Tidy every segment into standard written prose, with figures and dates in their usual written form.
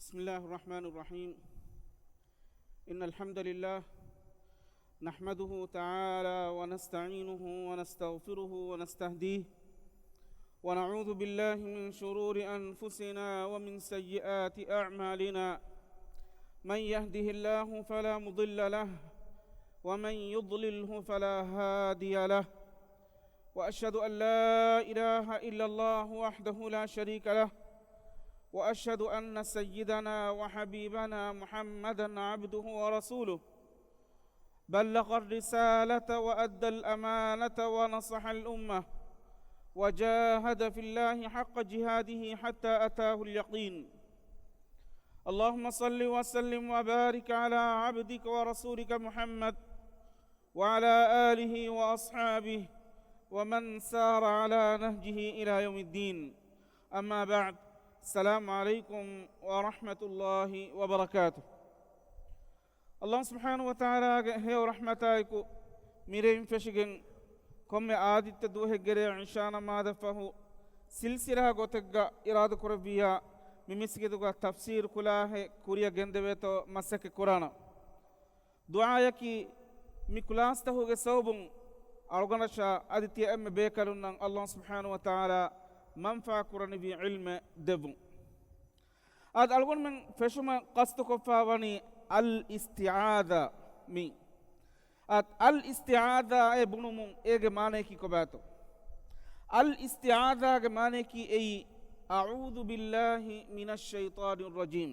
بسم الله الرحمن الرحيم إن الحمد لله نحمده تعالى ونستعينه ونستغفره ونستهديه ونعوذ بالله من شرور أنفسنا ومن سيئات أعمالنا من يهده الله فلا مضل له ومن يضلله فلا هادي له وأشهد أن لا إله إلا الله وحده لا شريك له وأشهد أن سيدنا وحبيبنا محمدًا عبده ورسوله بلغ الرسالة وأدى الأمانة ونصح الأمة وجاهد في الله حق جهاده حتى أتاه اليقين اللهم صل وسلم وبارك على عبدك ورسولك محمد وعلى آله وأصحابه ومن سار على نهجه إلى يوم الدين أما بعد السلام عليكم ورحمة الله وبركاته الله سبحانه وتعالى هي ورحمتايكو ميرين فشيغن كم عادت دوه غري عشان ما دفه سلسلة غوتغا إرادة كربيا ممسكدوغا تفسير كلاه كوريا غندبيتو مسك قرآن دعايكي ميكلاسته غسوبون أرغنشا أدتي أم بيكالون الله سبحانه وتعالى منفع قرآن في علم دبون أد ألغون من فشما قصتك فاواني الاستعاذة مي أد الاستعاذة أي بنومون إيجي مانيكي كباتو الاستعاذة مانيكي أي أعوذ بالله من الشيطان الرجيم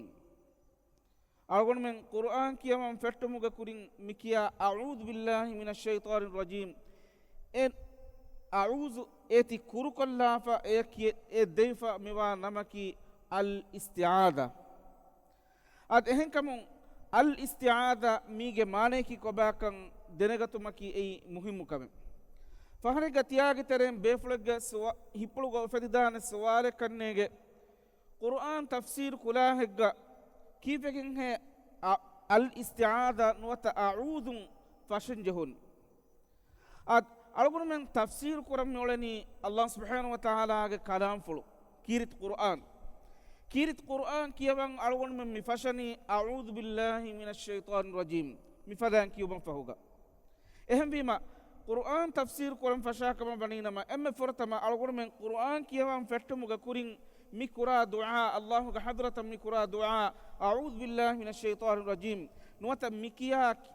ألغون من قرآن كيا من فتموغ كورين مكيا أعوذ بالله من الشيطان الرجيم إن أعوذ إتي كورك الله فأيكي إديفا موا نمكي الاستعاذة أد إهن كمون الاستعاذة ميجي مانيكي كباكن دنغتو مكي أي مهم كمين فهنگا تياغي ترين بيفلغ هيپلغ فددان سوال كننگه قرآن تفسير كلاهغا كيفكين هي الاستعاذة نوتا أعوذ فاشن جهون أد ألغون من تفسير قرآن يولني الله سبحانه وتعالى كلام فلو كيرت قرآن كيبان ألغون من مفشني أعوذ بالله من الشيطان الرجيم مفدان كيوبان فهوغا إهم بيما قرآن تفسير قرآن فشاك ما بنينما أم فرتما ألغون من قرآن كيبان فتموغا كورين مكرا دعاء الله كحضرة مكرا دعاء أعوذ بالله من الشيطان الرجيم نوتا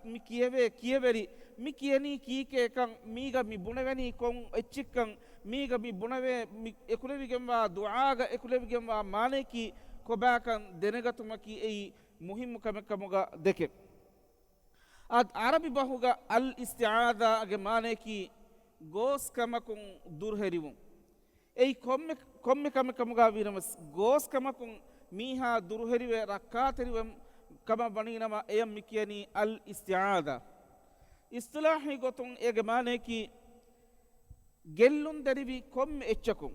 مكيبري مكياني كيكي كان ميغا مبنغني كون اتشكن ميغا مبنغي اكولي جنبا دعاء اكولي جنبا مانيكي كوباكن دنغتو مكي اي مهم كمكمغا دكي اد عربي باهوغا الاستعاذة مانيكي غوس كمكون دور هريمون اي كم كمغا ويرمس غوس كمكون ميها دور هريوه ركاتريوم كما بنينما ايام مكياني الاستعاذة اصطلاحي غوتون ايغمانيكي گلون دريبي كم اتشكم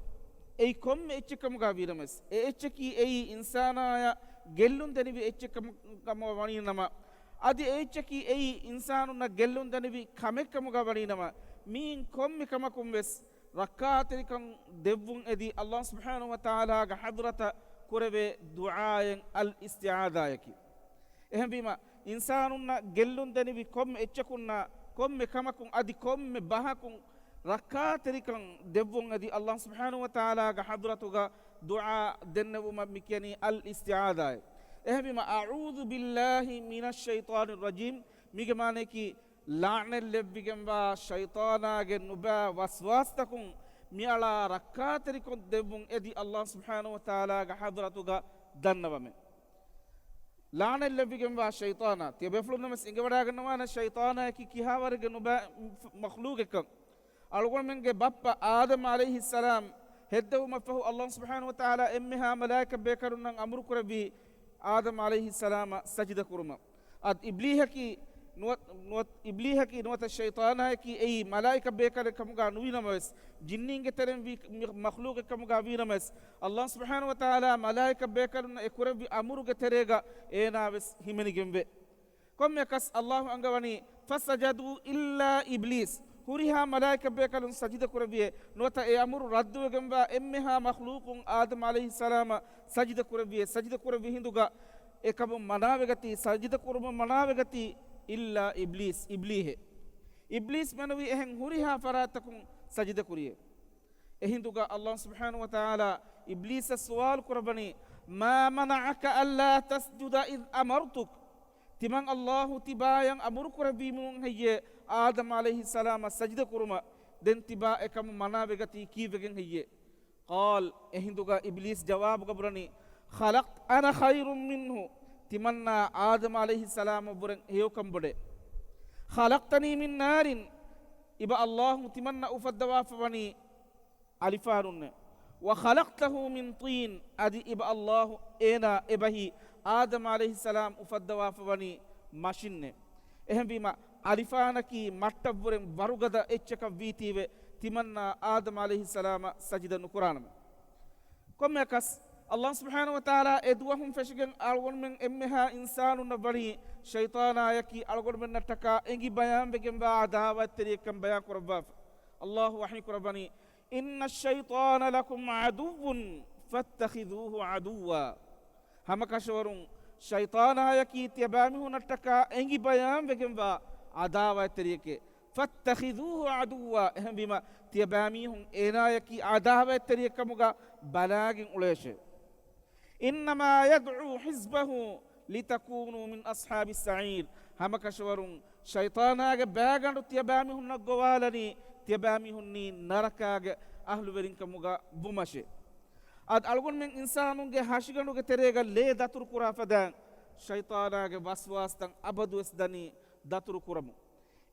اي كم اتشكم غاويرمس اي اتشكي اي انسانا گلون دريبي اتشكم كما بنينما ادي اتشكي اي انسانونا گلون دريبي كمكم غاوينما مين كم كمكم بس ركاتريكم دبون ادي الله سبحانه وتعالى حضرة كربي دعاء الاستعاذة يكي اهم بما إنساننا جلون دني كم اتشكونا كم كمكون أدي كم بهاكون ركاتريكم دبون أدي الله سبحانه وتعالى حضرتك دعاء دنو مكياني الاستعاذة اهم بما أعوذ بالله من الشيطان الرجيم ميجمانكي لعن اللي جنبا شيطانا جنبا وسواستكم ميالا ركاتريكم دبون أدي الله سبحانه وتعالى حضرتك دنو لعن اللي بيجنبا شيطانا تبفلون نمس إنجا بداغنوانا شيطانا كي كيهاور جنوبا مخلوقكم ألغون من بابا آدم عليه السلام هدو مفهو الله سبحانه وتعالى إمها ملائكة بيكرون أمر كربي آدم عليه السلام سجد كرما أد إبليها كي نوت الشيطان كي أي ملائكة بيكر كمغا نوينا مس جنين كترن في مخلوق كمغا وينا مس الله سبحانه وتعالى ملائكة بيكر إكربي أمر كتريغا إينا بس همني جنبه كم يكس الله أنغواني فسجدوا إلا إبليس هوريها ملائكة بيكالون سجد كربيه نوتا يأمر ردو جنبا إمها مخلوق آدم عليه السلام سجد كربيه هندوغا එකම මනාවගති සජිද කුරුම මනාවගති ඉල්ලා ඉබ්ලීස් ඉබ්ලීස් මනවි එහෙන් හුරිහා ෆරාතකුන් සජිද කුරිය එහිඳුග අල්ලාහ් සුබ්හානහු වතාලා ඉබ්ලීස් සවාල් කුරබනි මා මනඅක අල්ලා තස්ජුද ඉද් අමර්තුක් තිමන් අල්ලාහ් තිබායන් අමුරු කුරබීමුන් හయ్యే ආදම් අලයිහි සලාම සජිද කුරුම den tiba ekam manavegati kivegen hiye qal ehinduga iblis jawab gabrani khalaqt ana khairum minhu timanna adam alayhi salam buren heyokam bode khalaqtani min narin iba allah timanna ufaddawa fani alifarun wa khalaqtahu min tin adi iba allah ena ibahi adam alayhi salam ufaddawa fani mashinne ehem bima අලිෆානකී මට්ටබ්වරෙන් වරුගද එච්චක වීතීවේ තිමන්නා ආදම අලයිහි සලාම සජිද නුකුරානම කොම්මකස් අල්ලාහ් සුබ්හානහු වතාලා එදුවහුම් ෆෙෂගෙන් අල්ගොන්මෙන් එම්මහා ඉන්සානුන බරි ෂයිතානායකී අල්ගොන්මෙන් නටකා එංගි බයම් බෙගෙන් බා අදාවත්තරියකම් බයා කරබා අල්ලාහ් වහී කරබනි ඉන්න ෂයිතාන ලකුම් අදුවුන් ෆත්තඛිදුහු අදුවා හමකෂවරුන් ෂයිතානායකී තියබාමිහු නටකා එංගි බයම් බෙගෙන් බා අදාවත්තරියකේ ෆත්තඛිදුහු අදුවා එහෙන් බිම තියබාමිහුන් ඒනායකී අදාවත්තරියකමුගා බලාගින් උලේෂේ ඉන්නමා යද්උ හිස්බහු ලිතකූනු මින් අස්හාබිස් සঈර් හමකෂවරුන් ෂයිතානාගේ බෑගඬු තියබාමිහුන් නග්ගවාලනි තියබාමිහුන්නි නරකාගේ අහ්ලු වෙරින්කමුගා බුමෂේ අද අල්ගොන් මෙන් ඉන්සානුන්ගේ හෂිගඬුගේ තෙරේග ලේ දතුරු කුරා ෆදාන් ෂයිතානාගේ වස්වාස්තන් අබදුස් දනි දතුරු කුරමු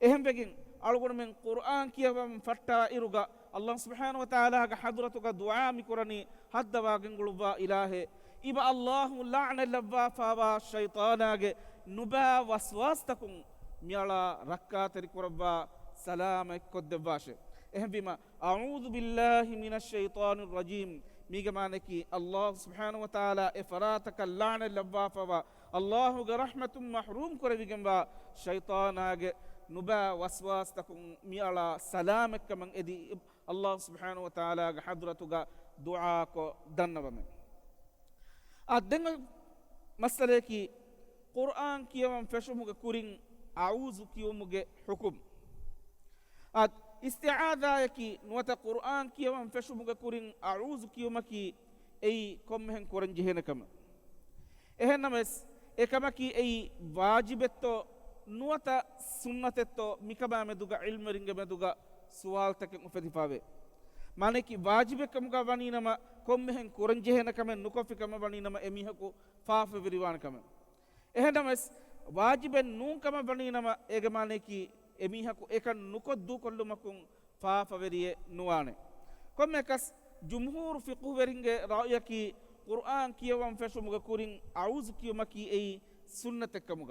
එහෙම් බෙගින් අල්ගොන් මෙන් කුර්ආන් කියවම් ෆට්ටා ඉරුග අල්ලාහ් සුබ්හානහු වතාලාගේ හදරතුග දුආ මිකුරනි හද්දවාගෙන් ගුළුවා ඉලාහේ ඉබ අල්ලාහ් ලඅන ලබ්වා ෆාවා ෂයිතානාගේ නුබා වස්වාස්තකුන් මියලා රක්කාතරි කුරබ්වා සලාම එක්කොද්දවාෂේ එහෙම් බිම අඌදු බිල්ලාහි මිනෂ් ෂයිතානිර් රජීම් ميغمانكي الله سبحانه وتعالى افراتك اللعنه لبافوا الله برحمه محروم كربيغمبا شيطاناگ نبا وسواس تكون ميالا سلامك من ادي الله سبحانه وتعالى حضرتك دعاء کو دنبم ادن مسئلے کی قرآن کیوم فشمگ کورین اعوذ کیومگ حکم اد استعاذايكي نوتا قرآن كيوم فشمغا كورين أعوذ كيومكي أي كمهن كورن جهنكم إهنمس إكمكي أي واجبتو نوتا سنتتو مكبا مدوغا علم رنگ مدوغا سوال تكن مفتفاوه مانكي واجبكمغا ونينما كمهن كورن جهنكم نكوفكم ونينما أميهكو فاف وريوانكم إهنمس واجب نونكم ونينما إغمانكي එමිහකු එක නුකොද්දු කොල්ලුමකුන් ෆාෆවරිය නුවානේ කොම්මකස් ජුම්හූර් ෆික්හ් වෙරින්ගේ රායකි කුර්ආන් කියවම් ෆෙෂුමුග කුරින් අඋස් කියමකි ඒ සුන්නත කමුග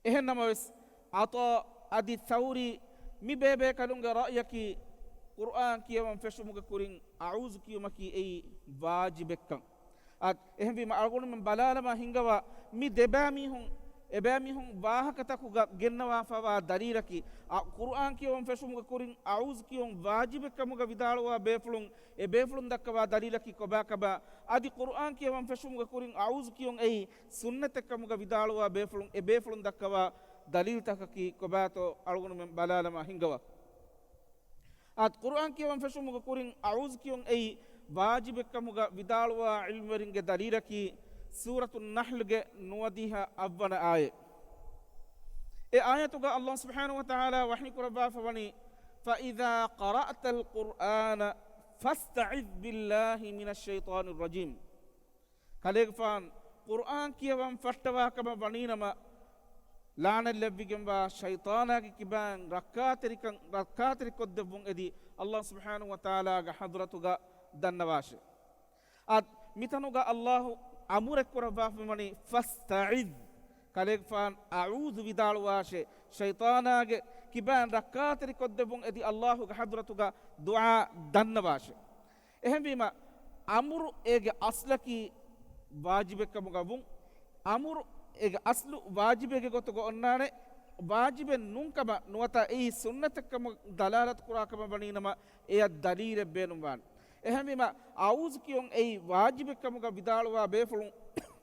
එහෙන්නමස් අතා අදි තෞරි මිබේබේ කලුන්ගේ රායකි කුර්ආන් කියවම් ෆෙෂුමුග කුරින් අඋස් කියමකි ඒ වාජිබෙක්කම් අත් එහෙන් බිම අල්ගොනම බලාලම හිංගවා මි දෙබෑමිහුන් එබෑමිහුන් වාහකතකුග ගෙන්නවා ෆවා දරීරකි කුර්ආන් කියවම් ෆෙෂුමුග කුරින් අඋස් කියවම් වාජිබකමුග විදාලවා බේෆුලුන් ඒ බේෆුලුන් දක්කවා දරීරකි කොබාකබා අදි කුර්ආන් කියවම් ෆෙෂුමුග කුරින් අඋස් කියවම් ඒ සුන්නතකමුග විදාලවා බේෆුලුන් ඒ බේෆුලුන් දක්කවා දලීල් තකකි කොබාතෝ අල්ගුණ මෙන් බලාලම හිංගවා අත් කුර්ආන් කියවම් ෆෙෂුමුග කුරින් අඋස් කියවම් ඒ වාජිබකමුග විදාලවා ඉල්ම් වරින්ගේ දරීරකි سورة النحل نوديها أبنا آية آية الله سبحانه وتعالى وحي كربا فوني فإذا قرأت القرآن فاستعذ بالله من الشيطان الرجيم كاليغفان قرآن كيوان فتوا كما بنينما لعن اللبي جنبا شيطانا كبان ركاتري كدبون ادي الله سبحانه وتعالى حضرتك دنواش اد متنوغا الله أمورك كربا فمني فاستعذ كاليغفان أعوذ بدالواشي شيطاناك كبان ركاتري كدبون ادي الله حضرتك دعاء دنواش එහෙන් වීම අමුරු ඒගේ අස්ලකි වාජිබෙක්කම ගබුන් අමුරු ඒගේ අස්ලු වාජිබෙක ගොතක ඔන්නානේ වාජිබෙන් නුන්කම නුවත ඒ සුන්නතකම දලාලත් කුරාකම බණීනම එය දලීල බේනුම්වාන් එහෙන් වීම අවුස් කියොන් ඒ වාජිබෙක්කම විදාලවා බේෆුලුන්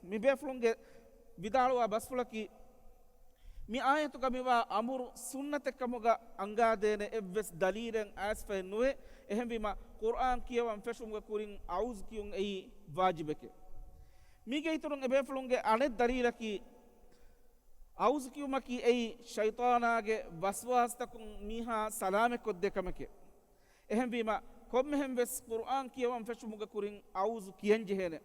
මි බේෆුලුන්ගේ විදාලවා බස්පුලකි mi ayatuga miwa amuru sunnatekamuga angadene evves dalilen asfe nuwe ehembima Qur'an kiyawan feshumuga kurin auz kiyun ei wajibeke mige iturun ebe fulunge anet dalilaki auz kiyumaki ei shaytanage waswas takun miha salame koddekameke ehembima kommehem ves Qur'an kiyawan feshumuga kurin auz kiyen jehene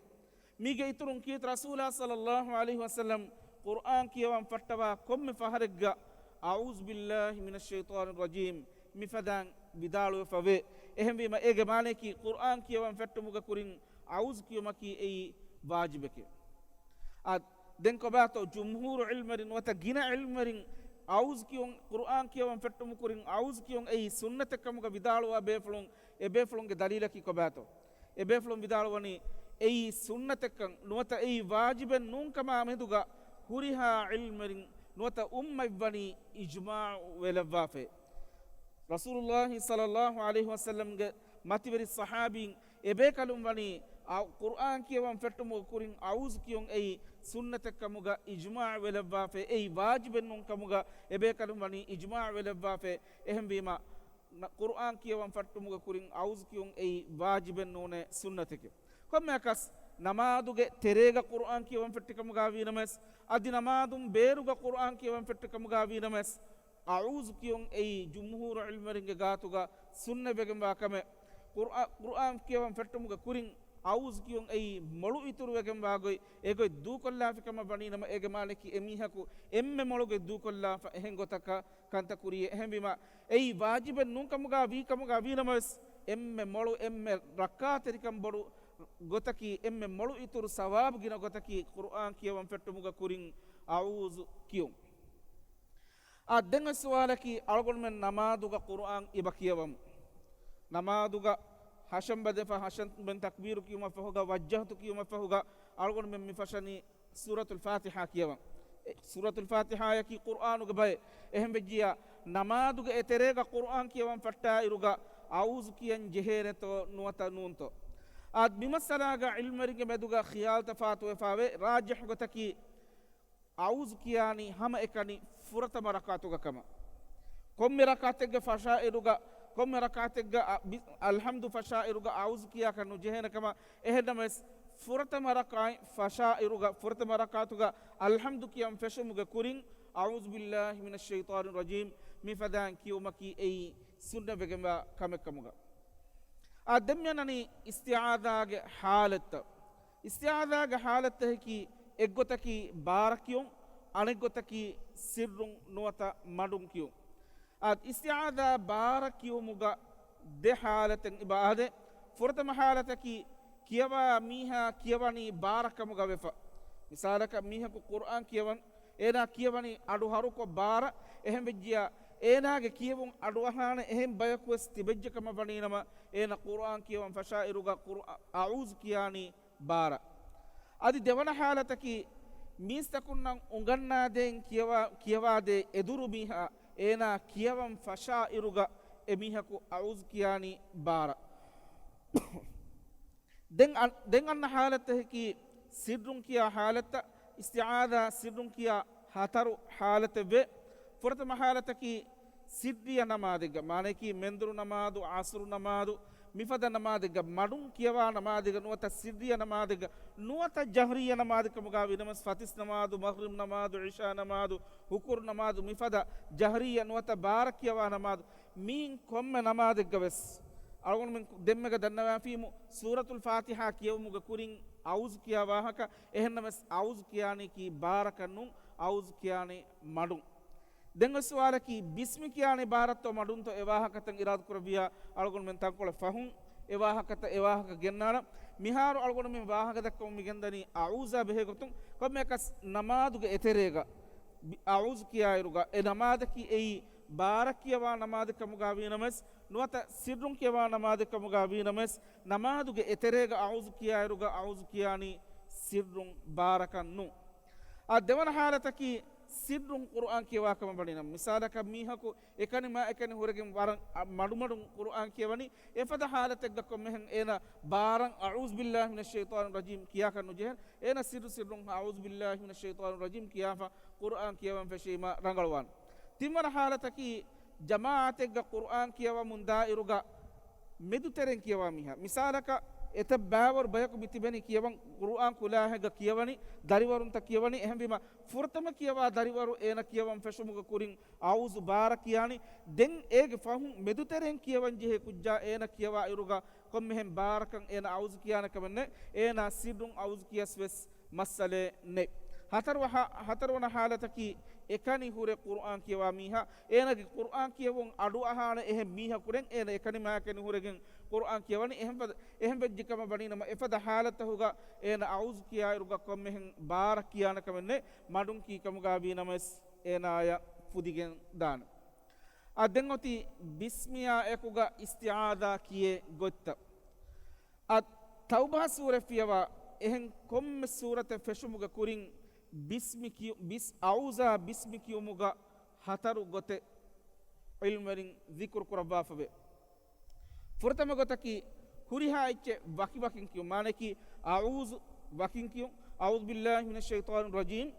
mige iturun kiyat rasulullah sallallahu alaihi wasallam Qur'an kiyawan fattawa komme faharigga a'udhu billahi minash shaitanir rajim mifadan bidalu fave ehem bima ege mane ki Qur'an kiyawan fattumuga kurin a'udhu kiyumaki ei wajibeke ad den ko bato jumhur ilmarin wata gina ilmarin a'udhu kiyun Qur'an kiyawan fattumu kurin a'udhu kiyun ei sunnatakamuga bidalu wa beflun e beflun ge dalilaki ko bato e beflun bidalu wani ei sunnatakan nuwata ei wajiben nun kama meduga huriha ilmarin nuwata ummavani ijma' welawafe Rasulullah sallallahu alaihi wasallam ge mativeri sahabin ebe kalum wani Qur'an kiyawan fettumu kurin auz kiyun ei sunnatakamuga ijma' welawafe ei wajiben nun kamuga ebe kalum wani ijma' welawafe ehem bima Qur'an kiyawan fettumu kurin auz kiyun ei wajiben nune sunnatake kommekas namaduge terega Qur'an kiyawan fettikamuga winames adi namadum beruga Qur'an kiyawan fettikamuga winames a'udhu kiyun ei jumhur ilmaringe gatuga sunna begamba kame Qur'an kiyawan fettumuga kurin a'udhu kiyun ei molu ituru begamba goy egoy du kolla fikama baninama ege maleki emihaku emme moluge du kolla fa ehen gotaka kanta kuriye ehem bima ei wajiben nun kamuga winames emme molu emme rakkaterikam bodu gotaki emme molu ituru sawab gina gotaki Qur'an kiyawan fettumuga kurin a'udhu kiyum denga suwalaki algon men namaduga Qur'an ibakiyawam namaduga hasham badefa hasham ben takbiru kiyuma fahuga wajjahtu kiyuma fahuga algon men mifashani suratul fatiha kiyawam suratul fatiha yaki Qur'anuga bay ehem bejiya namaduga eterega Qur'an kiyawan fatta iruga a'udhu kiyan jehereto nuwata nunto ad bimasalaga ilmaringe meduga khiyal tafatu efawe rajih gotaki a'udhu kiyani hama ekani furata marakatuga kama komme rakatega fashairuga komme rakatega alhamdu fashairuga a'udhu kiya kanu jehena kama ehdames furata marakai fashairuga furata marakatuga alhamdu kiyam feshumuga kurin a'udhu billahi minash shaitanir rajim mifadan kiyumaki ei sunna begamba kamekamuga ademyanani isti'adage halatta heki eggotaki barakiyum anegotaki sirrun nuwata madun kiyum ad isti'ada barakiyumuga de halaten ibade furtama halataki kiyawa miha kiyawani barakamuga wefa misalaka miha ku Qur'an kiyawan ena kiyawani adu haruko bara ehem bejjiya eenage kiyawun aduwahana ehem bayakwes tibejjakama baninama ena Qur'an kiyawan fashairuga a'udhu kiyani bara adi devana halataki mistakunnan ungannaden kiyawade eduru miha ena kiyawan fashairuga emihaku a'udhu kiyani bara den anna halataki sirrun kiya halata isti'ada sirrun kiya hataru halata ve furtama halataki siddiya namadiga maneki menduru namadu asru namadu mifada namadiga madun kiyawa namadiga nuwata siddiya namadiga nuwata jahriya namadiga muga winamas fatis namadu maghrib namadu isha namadu hukur namadu mifada jahriya nuwata barak kiyawa namadu min komme namadiga wes algon min demmega dannawa fimu suratul fatiha kiyawmuga kurin a'udhu kiyawa haka ehennamas a'udhu kiyani ki barakannun a'udhu kiyani madun denga suwalaki bismi kiyani baratto madunto ewahakatan irad kurabiya algon men tankola fahun ewahaka gennana miharu algon men wahaka dakkom migendani a'udhu behegotun kommekas namaduga eterega a'udhu kiyayiruga e namadaki ei barakiyawa namadikamuga winamas nuwata sirrun kiyawa namadikamuga winamas namaduga eterega a'udhu kiyayiruga a'udhu kiyani sirrun barakannu a devana halataki සිද්රුන් කුර්ආන් කියවාකම බණිනම් මිසාලක මීහකු එකනි මා එකනි හොරගෙන් වරන් මඩුමඩුන් කුර්ආන් කියවනි එපද حالتෙක් ගක්කො මෙහෙන් එන බාරන් අඌස් බිල්ලාහි මිනෂ් ෂයිතානිර් රජීම් කියා කන්නු ජෙහන් එන සිද්රුන් අඌස් බිල්ලාහි මිනෂ් ෂයිතානිර් රජීම් කියාෆා කුර්ආන් කියවන් ෆෂීමා රංගලවන් තිමර حالتකි ජමාඅතෙක් ග කුර්ආන් කියවා මුන් දායිරුග මෙදු තෙරෙන් කියවා මිහා මිසාලක එත බෑවර බයකු මිතිබෙනි කියවන් කුර්ආන් කුලාහග කියවනි දරිවරුන්ත කියවනි එහෙම බිම ෆුර්තම කියවා දරිවරු එන කියවන් ෆෂමුග කුරින් ආවුසු බාර කියානි දෙන් ඒගේ ෆහුම් මෙදුතරෙන් කියවන් ජෙහෙ කුජ්ජා එන කියවා ඉරුග කොම් මෙහෙන් බාරකන් එන ආවුසු කියාන කවන්නේ එන සිදුන් ආවුසු කියස් වෙස් මස්සලේ නේ හතරවන حالتකි එකනි හුරේ කුර්ආන් කියවා මීහා එනගේ කුර්ආන් කියවුන් අඩු අහාන එහෙම මීහා කුරෙන් එන එකනි මාකෙනි හුරගෙන් කුර්ආන් කියවනි එහෙම බෙජ්ජකම බණිනම එපද حالتහුග එන ආවුසු කියා ඉරුග කොම් මෙහෙන් බාර කියාන කවන්නේ මඩුන් කී කමුගා බීනමස් එන අය පුදිගෙන් දාන අදෙන් ඔති බිස්මියා එකුග ඉස්තිආදා කියේ ගොත්ත අත් තෞබා සූරේ ෆියවා එහෙන් කොම් සූරත ෆෙෂමුග කුරින් බිස්මි කිය බිස් ආউযා බිස්මි කියමුග හතරු ගොතේ ඉල්මරින් zikr කරබාෆබේ ෆුර්තම ගොතකි හුරිහා ඉච්ච වකි වකින් කියු මානකි ආউযු වකින් කියු ආউযු බිල්ලාහි මිනෂ් ෂයිතානිර් රජීම්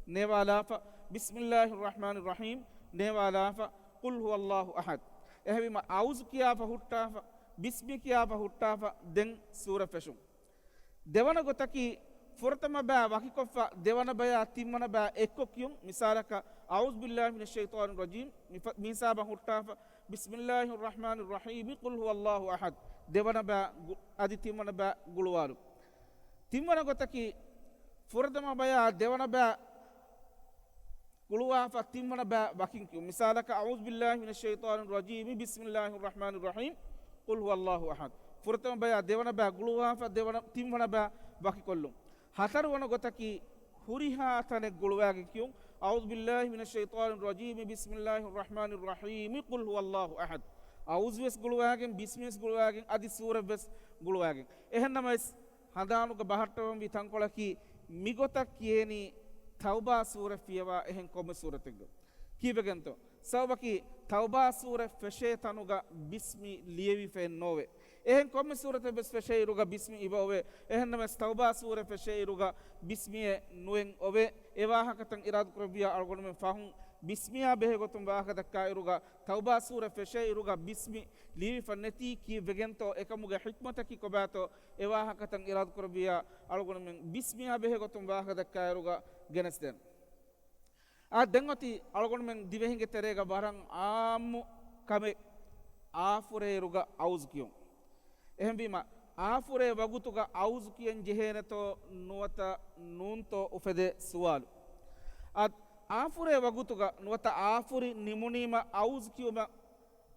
නේවාලාෆා බිස්මිල්ලාහිර් රහ්මානිර් රහීම් නේවාලාෆා කුල් හුවල්ලාහු අහද් එහෙවිම ආউযු කියාෆා හුට්ටාෆා බිස්මි කියාෆා හුට්ටාෆා දෙන් සූර ෆෙෂුම් දෙවන ගොතකි ෆුර්තම බෑ වකි කොෆා දෙවන බය තිම්මන බෑ එක්කො කියුම් මිසාලක ආউযු බිල්ලාහි මිනෂ් ෂයිතානිර් රජීම් මිසාබා හුට්ටාෆා බිස්මිල්ලාහිර් රහ්මානිර් රහීම් කුල් හුවල්ලාහු අහද් දෙවන බෑ අදි තිම්මන බෑ ගුළුවාලු තිම්මන ගොතකි ෆුර්තම බය දෙවන බෑ ගුළුවාෆා තිම්මන බෑ වකින් කියුම් මිසාලක ආউযු බිල්ලාහි මිනෂ් ෂයිතානිර් රජීම් බිස්මිල්ලාහිර් රහ්මානිර් රහීම් කුල් හුවල්ලාහු අහද් ෆුර්තම බය දෙවන බෑ ගුළුවාෆා දෙවන තිම්මන බෑ වකි කොල්ලුම් හතර වන ගොතකි හුරිහා තනෙ ගුළුවාගෙන් කියුම් ආউযු බිල්ලාහි මිනෂ් ෂයිතානිර් රජීම් බිස්මිල්ලාහිර් රහ්මානිර් රහීම් කුල් හුවල්ලාහු අහද් ආউযු වෙස් ගුළුවාගෙන් බිස්මිස් ගුළුවාගෙන් අදි සූර වෙස් ගුළුවාගෙන් එහෙන්නමස් හදානුක බහට්ටවම් විතං කොලකි මිගොතක් කියේනි තෞබා සූර ෆියවා එහෙන් කොම සූරතෙග්ග කීබගෙන්තෝ සවබකි තෞබා සූර ෆෂේ තනුග බිස්මි ලියවි ෆෙන් නොවේ එහෙන් කොම සූරත බස් ෆෂේ ඉරුග බිස්මි ඉබෝවේ එහෙන්නමස් තෞබා සූර ෆෂේ ඉරුග බිස්මියේ නුවෙන් ඔවේ එවාහකතන් ඉරාදු කරබියා අල්ගොනම ෆහුම් බිස්මියා බෙහෙගොතුම් වාහකදක්කා ඉරුග තෞබා සූර ෆෂේ ඉරුග බිස්මි ලියවි ෆන්නති කීබගෙන්තෝ එකමුග හික්මතකි කොබාතෝ එවාහකතන් ඉරාදු කරබියා අල්ගොනම බිස්මියා බෙහෙගොතුම් වාහකදක්කා ඉරුග ගෙනස්දෙන් දෙංගොති අලගොනමෙන් දිවෙහිගේ තෙරේග බරං ආම්මු කමෙ ආෆුරේරුග අවුස් කියුම් එහෙම බීම ආෆුරේ වගුතුග අවුස් කියෙන් ජෙහෙනතෝ නුවත නූන්තෝ උපෙදේ සුවාලු ආෆුරේ වගුතුග නුවත ආෆුරි නිමුනීම අවුස් කියුම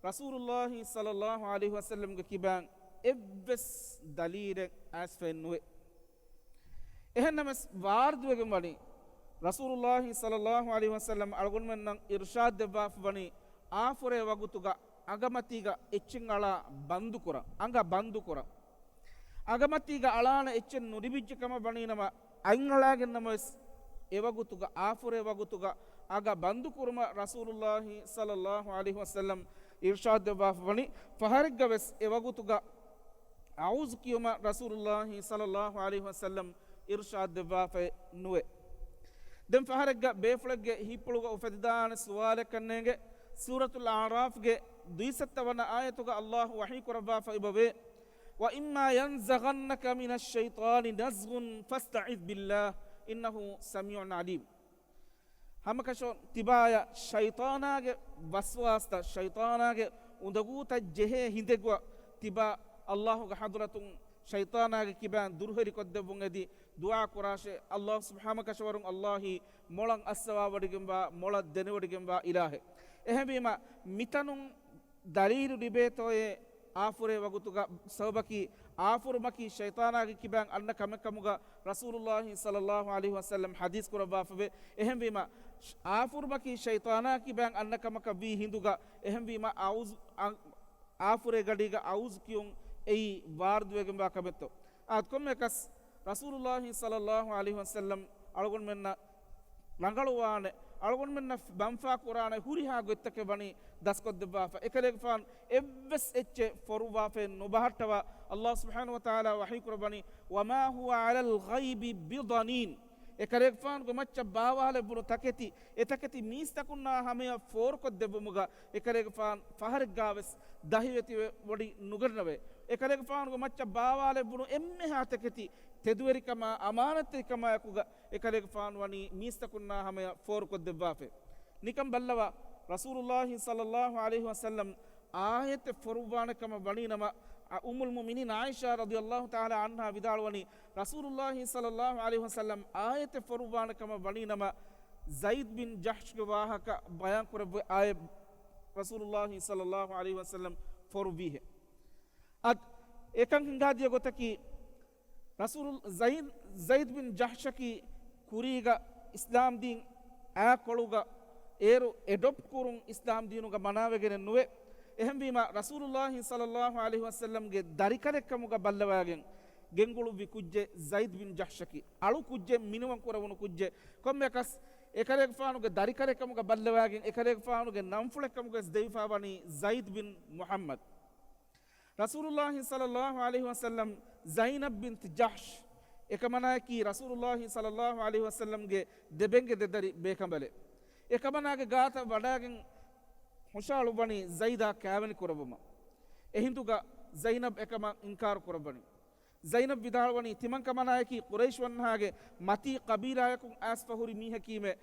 රසූලුල්ලාහි සල්ලල්ලාහු අලයිහි වසල්ලම් ගේ කිබන් එබ්බස් දලීරෙක් ඇස් ෆෙන්නුවේ එහෙන්නමස් වාර්දුවගෙන් වනි රසූලුල්ලාහි සල්ලල්ලාහු අලයිහි වසල්ලම් අල්ගොන්මෙන් නම් ඉර්ෂාද් දෙවාෆ් වනි ආෆුරේ වගුතුග අගමතිග එච්චින් අලා බන්දු කුර අංග බන්දු කුර අගමතිග අලාන එච්චෙන් නුරිබිච්චකම බණිනම අංගලාගෙන් නමස් එවගුතුග ආෆුරේ වගුතුග අග බන්දු කුරම රසූලුල්ලාහි සල්ලල්ලාහු අලයිහි වසල්ලම් ඉර්ෂාද් දෙවාෆ් වනි ෆහරිග්ගවස් එවගුතුග අවුස් කියුම රසූලුල්ලාහි සල්ලල්ලාහු අලයිහි වසල්ලම් ඉර්ෂාද් දෙවාෆ් නුවේ دم فهرج بيفلج هيبلوغ وفدان سؤال كننج سورة الأعراف دويست وانا آية الله وحي كربا فإبوي وإما ينزغنك من الشيطان نزغ فاستعذ بالله إنه سميع عليم هم كشون تبايا شيطاناج وسواستا شيطاناج وندقوت جه هندقوا تبا الله حضرة شيطاناج كبان درهري كدبونغدي دعاء قراشه الله سبحانه كشورون الله مولان أسوا وديكمبا مولا دني وديكمبا إله එහෙම මිතනුන් දලීරු රිබේතෝයේ ආෆුරේ වගුතුග සවබකි ආෆුරුමකි ෂයිතානාගේ කිබන් අන්න කමකමුග රසූලුල්ලාහි සල්ලල්ලාහු අලයිහි වසල්ලම් හදීස් කරබාෆවේ එහෙම වීම ආෆුරුමකි ෂයිතානා කිබන් අන්න කමක වී හිඳුග එහෙම වීම අවුස් ආෆුරේ ගඩීග අවුස් කියුන් එයි වාර්දුවගෙන් බා කබෙත්තෝ අත්කොම් එකස් රසූලුල්ලාහි සල්ලල්ලාහු අලයිහි වසල්ලම් අලගොන් මෙන්න ළඟලුවානේ algon men bamfa qur'ana huriha gottake bani daskoddewa fa ekalek fan evves ecce foruwa fe nobahattawa Allah subhanahu wa ta'ala wahi qurbani wama huwa ala al-ghaibi bidanin ekalek fan go macca bawale bunu taketi etaketi mistakunna hameya for koddebumuga ekalek fan faharik gaves dahiveti wodi nugarnave ekalek fan go macca bawale bunu emme hataketi teduwerikama amaanatikama yakuga ekalek fan wani mistakunna hameya for koddebwa fe nikam ballawa rasulullah sallallahu alaihi wasallam ayat forwanakama waninama ummul mu'minin Aisha radhiyallahu ta'ala anha vidalwani rasulullah sallallahu alaihi wasallam ayat forwanakama waninama Zaid bin Jahsh ge wahaka bayan kurabbe ay rasulullah sallallahu alaihi wasallam forbihe ad ekan hingadiya gotaki rasul Zaid bin Jahsh ki kuriga islam din a koluga eru adopt kurun islam dinuga manavegen nuwe ehembima rasulullah sallallahu alaihi wasallam ge darikarekkamuga ballawagen gengulu vi kujje Zaid bin Jahsh ki alu kujje minuwan kurawunu kujje kommekas ekarek faanuge darikarekkamuga ballawagen ekarek faanuge namfulekkamuga zdeifa bani Zaid bin Muhammad rasulullah sallallahu alaihi wasallam Zainab bint Jahsh ekamanaki rasulullah sallallahu alaihi wasallam ge debenge dedari bekambale ekamanage gaata wadagen hushalu bani Zaida kavani kurabuma ehintuga Zainab ekama inkar kurabani Zainab vidalwani timan kamanaki Quraysh wanhage mati qabila yakun asfahuri mihakime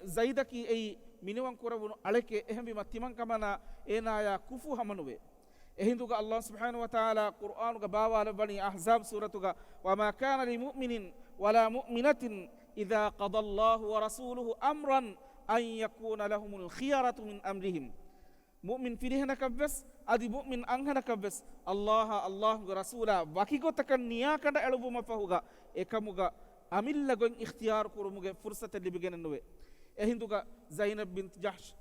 Zaida ki ei miniwan kurabunu aleke ehembi timan kamana enaya kufu hamanuwe ehinduga Allah subhanahu wa ta'ala Qur'anuga bawala bani ahzab suratuga wama kana li mu'minin wala mu'minatin idha qada Allah wa rasuluhu amran an yakuna lahumul khiyaratu min amrihim mu'min firihna kabbas adi mu'min anghana kabbas Allah rasula wakigotakan niyakanda elubuma fahuga ekamuga amillagon ikhtiyar kurumuge fursata libigennuwe ehinduga Zainab bint Jahsh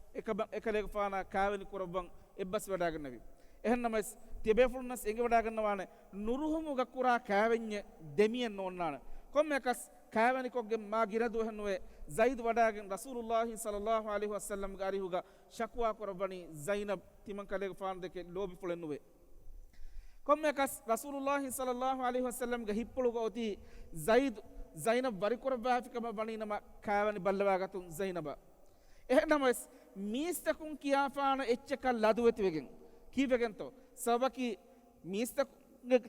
ekaleg fana kaveni kurabban ebbas wadagannavi ehnamas tebefulnas enge wadagannawane nuruhumuga kura kavenye demiyen nonnana kommekas kaveni kogge ma giradu hennuwe Zaid wadagen rasulullah sallallahu alaihi wasallam garihuga shakwa korabani Zainab timan kaleg fan deke lobi fulennuwe kommekas rasulullah sallallahu alaihi wasallam ga hippuluga oti Zainab bari korabafika bani nama kaveni ballawagatun Zainaba ehnamas mistakun kiyafana echchaka laduwetiwegen kivegento sabaki mistak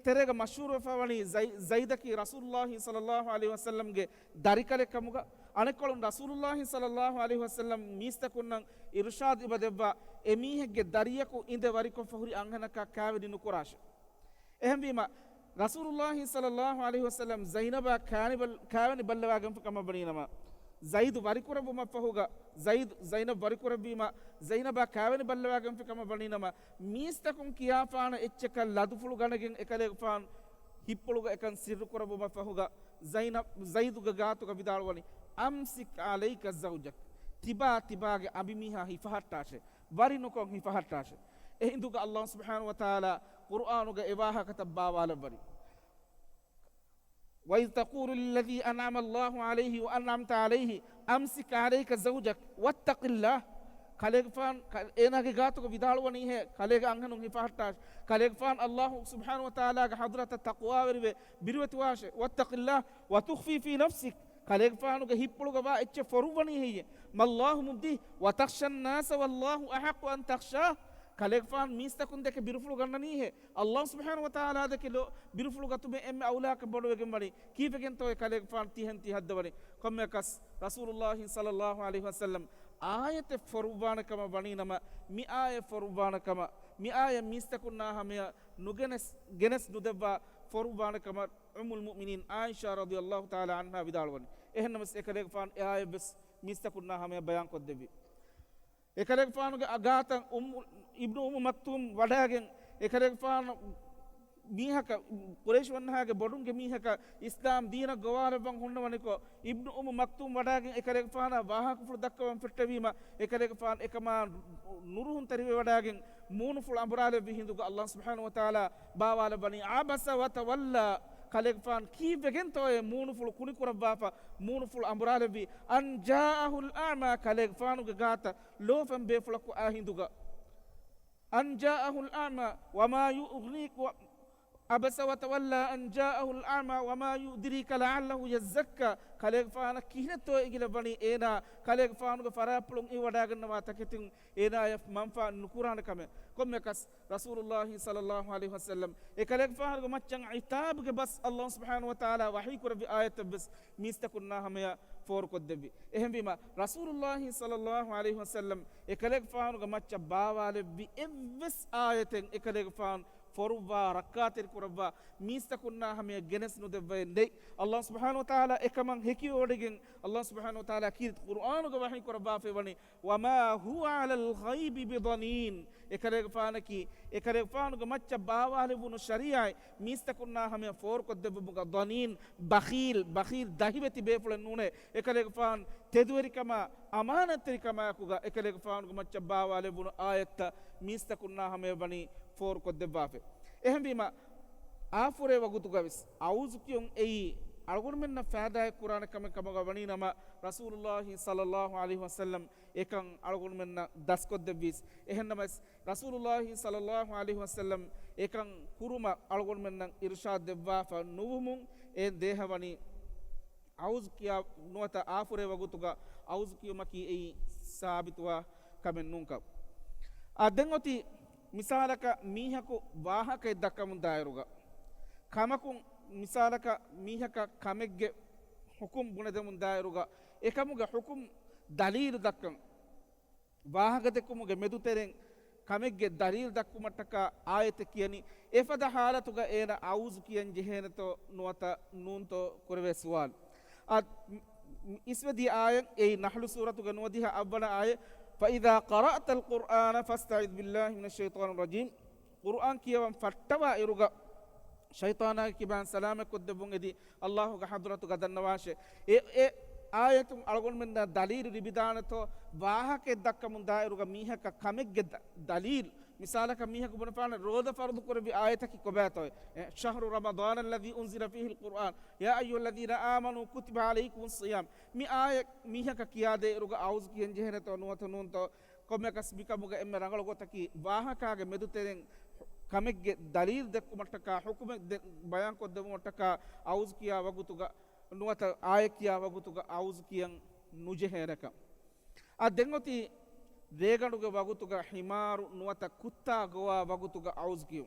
terega mashhur wafawani Zaidaki rasulullah sallallahu alaihi wasallam ge darikale kamuga anekolum rasulullah sallallahu alaihi wasallam mistakunnan irshad ibadebba emihegge dariyaku inde wariko fahuri anhanaka kavedinu kurash ehembima rasulullah sallallahu alaihi wasallam Zainaba kavani ballawagam kama baninama Zaid varikurabuma fahuga Zainab varikurabima Zainaba kavani ballawagam kama baninama mistakun kiyafana echchaka ladufulu ganagen ekale fan hippuluga ekan sirrukurabuma fahuga Zaiduga gatuga vidalwani amsik alayka zawjak tibage abimiha hifahattashe varinukon hifahattashe ehinduga Allah subhanahu wa ta'ala Qur'anuga ewaha katabba wala bari وإذ تقول للذي أنعم الله عليه وأنعمت عليه أمسك عليك زوجك واتق الله كاليك فان إنا جاتو بدالوني هي كاليك أنهنو هفاهتاش كاليك فان الله سبحانه وتعالى حضرة التقوى بروت واش واتق الله وتخفي في نفسك كاليك فان هيبلو غبا اتش فرووني هي ما الله مبديه وتخشى الناس والله أحق أن تخشاه kale fan mistakun deke birufulu gannani he Allah subhanahu wa ta'ala deke lo birufulu gatume emme awla ka bodo wegen bari kifegen to kale fan ti haddawani komme kas rasulullah sallallahu alaihi wasallam ayate forubana kama bani nama mi aya forubana kama mi aya mistakunna hamya genes nudebba forubana kama ummul mu'minin Aisha radhiyallahu ta'ala anha vidalwani ehnamas ekale fan aya bes mistakunna hamya bayan ko debi ekarek faanu agatan ibnu maktum wadagen ekarek faanu mihaka Quraysh wanhage bodunge mihaka Islam deena gawara bang hunnawane ko ibnu maktum wadagen ekarek faana wahak ful dakkawan fettewima ekarek faan ekama nuruhun tariwe wadagen munu ful ambrale bi hinduga Allah subhanahu wa ta'ala bawala bani abasa wa tawalla kalegfan kiwegen to e munuful kunikurabbafa munuful ambralevi an jaahul a'ma kalegfanu ge gata lofam be fulaku ahinduga an jaahul a'ma wama yughnik abasa wa tawalla an jaahu al-a'ma wama yudrika la'allahu yazakka kalegfana kineto igila bani ena kalegfanu ge farapulun I wada gannawa taketin ena ya manfa nukurana kame komme kas rasulullah sallallahu alaihi wasallam e kalegfanu ge maccan itab ge bas allah subhanahu wa ta'ala wahi kurabi ayat bas mistakunna hamya for koddebi ehem bima rasulullah sallallahu alaihi wasallam e kalegfanu ge macca bawale bi evs ayaten e kalegfanu forwa rakatir kurwa mistakunna hame genes no devve nei allah subhanahu wa ta'ala ekaman heki odegen allah subhanahu wa ta'ala ki qur'anu ga wahi kurwa fe wani wama huwa ala al ghaibi bidanin ekare fanu ga macca bawale bunu sharia mistakunna hame for ko devve buga danin bakhil dahibeti be fulen nune ekare fan tedweri kama amanatri kama kuga ekare fanu ga macca bawale bunu ayatta mistakunna hame bani for ko devvafe ehem bima afure wagutu gavis auzukiyon ei algon menna faada qur'an kama gawani nama rasulullah sallallahu alaihi wasallam ekan algon menna das ko devvis ehem namas rasulullah sallallahu alaihi wasallam ekan kuruma algon menna irshad devva fa nuvumun e dehawani auzukiya nuata afure wagutuga auzukiyo maki ei sabitwa kamen nunka adengoti misalaka mihako wahaka dakkamun dairuga kamakun misalaka mihaka kamegge hukum bunademun dairuga ekamuga hukum dalil dakkam wahaka dekumuge medu teren kamegge dalil dakkumataka ayete kiyani efada halatuga ena auzu kiyan jehenato nuata nunto kurve suwal ad iswadi ayan ei nahlu suratuga nuadiha abwana aya فإذا قرأت القرآن فاستعذ بالله من الشيطان الرجيم قرآن كيوان فتوا إرغا شيطانا كيبان سلامك قدبون إدي الله حضرتك قدن نواشي آية ألغون من دليل ربدانتو واحك دكا من دائرغا ميها كامك دليل مثالك ميها كبنفان روض فرض قربي آيتك كباتو شهر رمضان الذي أنزل فيه القرآن يا أيها الذين آمنوا كتب عليكم الصيام mi aya mihaka kiyade ruga aus kiyen jehene to nuwato nun to komme kas bikamuga emme rangalo gotaki wahaka ge meduteren kamegge dalil dekku mattaka hukume bayan ko devu mattaka aus kiya wagutuga nuwata aya kiya wagutuga aus kiyen nujehereka a dengoti reganuge wagutuga himaru nuwata kutta gowa wagutuga aus kiyu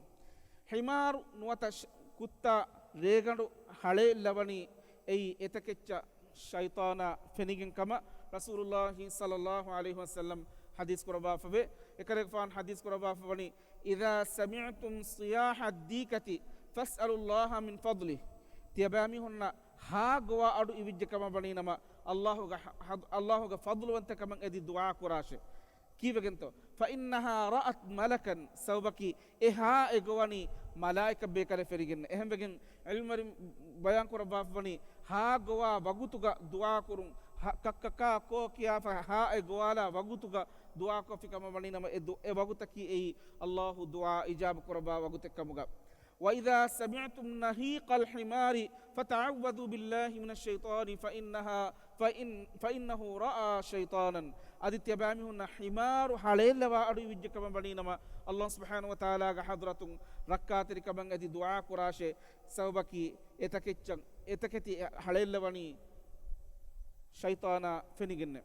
himaru nuwata kutta reganu hale lavani ei etakecca shaytana fenigin kama rasulullah sallallahu alaihi wasallam hadis kuraba fabe ekare fan hadis kuraba fani idha sami'tum siyaha dikati fas'alu allah min fadli tiyabami hunna ha gowa adu iwijje kama bani nama allah ga fadlu wanta kama edi du'a kurashe kivegento fa innaha ra'at malakan sawbaki eha egowani malaika bekale ferigin ehem begen ilmari bayan kuraba fani ha gowa wagutuga du'a kurun kakkaka ko kiya fa ha e gowala wagutuga du'a ko fikama bani nama e wagutaki ei allah du'a ijab kuraba wagutekkamuga wa idha sami'tum nahiqal himari fata'awwadu billahi minash shaitani fa innahu ra'a shaytanan aditya bami hunna himaru halelawa adu wijjekama bani nama allah subhanahu wa ta'ala ga hadratun rakkatiri kaman adi du'a kurashe sabaki etaketi halelawani shaytana fenigenne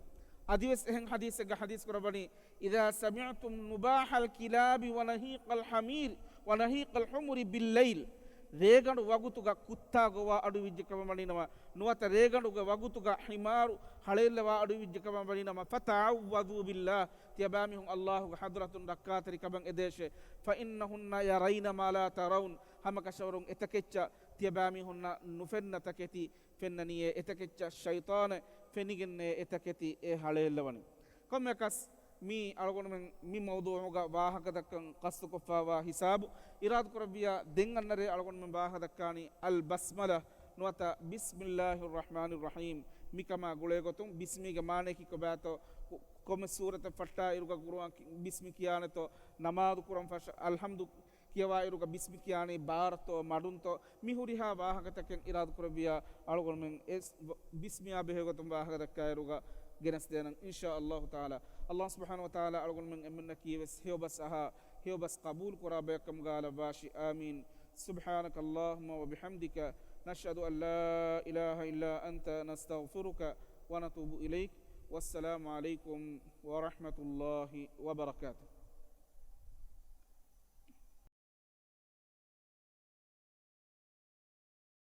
adiwes hen hadis ga hadis kurabani idha sami'tum nubahal kilabi wa nahiqal hamir wa nahiqal humri bil layl reganu wagutuga kutta gowa adu wijjekama bani nama nuwata reganu ga wagutuga himaru halelawa adu wijjekama bani nama fata'awwadu billah tiyabami hun allah ga hadratun rakkatiri kaman edeshe fa innahunna yarayna ma la tarawun hamaka shawrun etakecca tiyabami hunna nufenna taketi fennaniye etakecca shaytana fenigenne etaketi e halelawani komme kas mi algon men mi mawdu'uga wahaka dakkan qastu kofawa hisabu irad kurbiya dengannare algon men wahaka dakkani al basmala nuata bismillahir rahmanir rahim mikama gule gotum bismi ga mane ki ko bato komme surata fatta iruga qur'an bismi kiyane to namaz qur'an fash alhamdu කියවා ඉරුක බිස්මි කියන්නේ බාරතෝ මඩුන්තෝ මිහුරිහා වාහකතකෙන් ඉරාද කරබියා අලුගොල්මෙන් එස් බිස්මියා බෙහෙගතුම් වාහක දක්කා ඉරුක ගෙනස් දෙනන් ඉන්ෂා අල්ලාහ් තාලා අල්ලාහ් සුබ්හානහු වතාලා අලුගොල්මෙන් එමන්න කීවස් හියබස් අහා හියබස් කබූල් කරා බයකම් ගාල වාෂි ආමීන් سبحانك اللهم وبحمدك نشهد أن لا إله إلا أنت نستغفرك ونتوب إليك والسلام عليكم ورحمة الله وبركاته